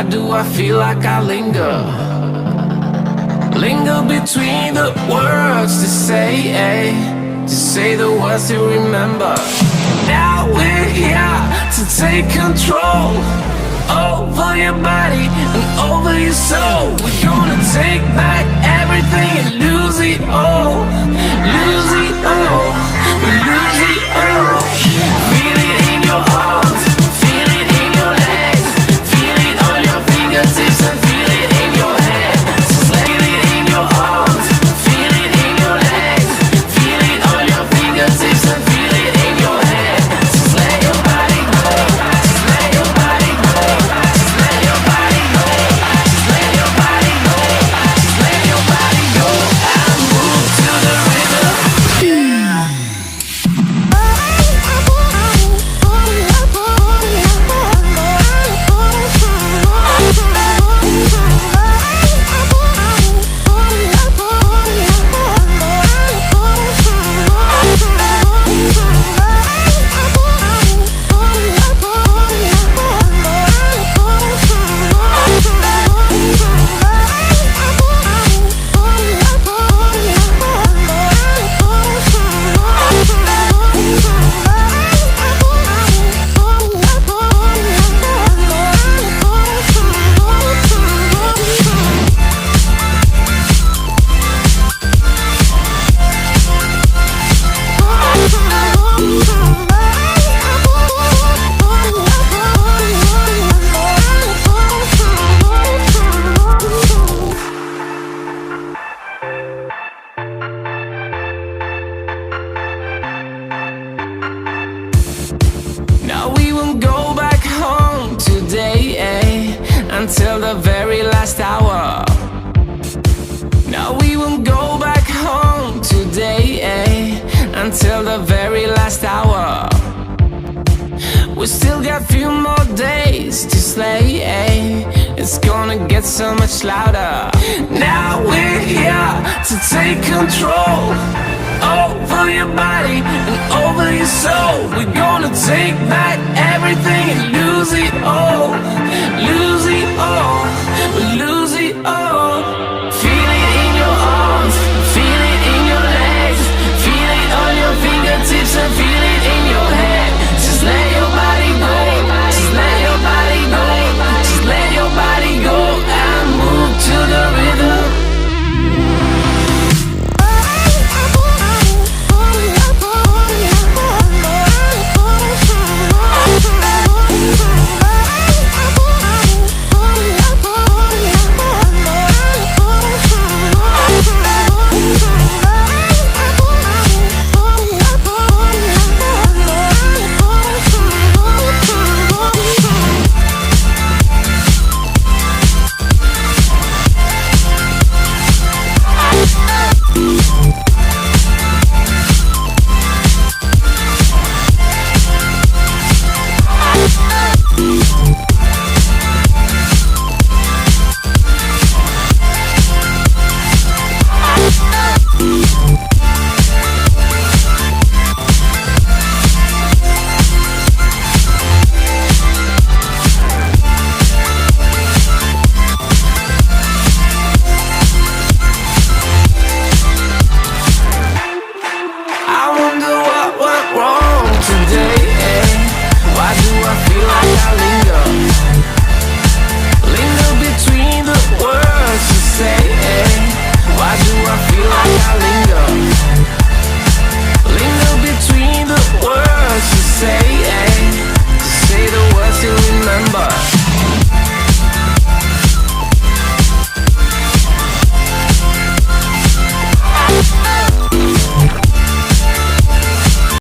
Why do I feel like I linger? Linger between the words to say the words to remember. Now we're here to take control over your body and over your soul. We're gonna take back everything and lose it all. Lose it all. We lose it all. Feel it in your arms, feel it in your legs, feel it on your fingertips and feel it in your head. Feel it in your arms, feel it in your legs, feel it on your fingertips and feel it in your head. Just let your body go, just let your body go, just let your body go, just let your body go, just let your body go and move to the rhythm. Now we won't go back home today, until the very last hour. Now we won't go back home today, until the very last hour. We still got few more days to slay, it's gonna get so much louder. Now we're here to take control over your body and over your soul. We're gonna take back everything and lose it all.